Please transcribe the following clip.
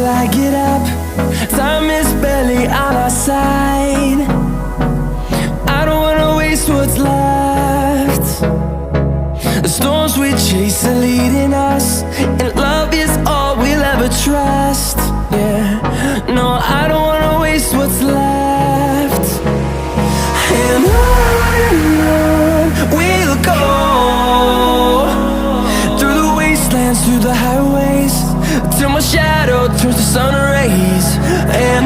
till I get up. Time is barely on our side. I don't wanna waste what's left. The storms we chase are leading us, and love is all we'll ever trust. Yeah, no, I don't wanna waste what's left. And on we'll go, through the wastelands, through the highways, till my shadow turns to sun rays. And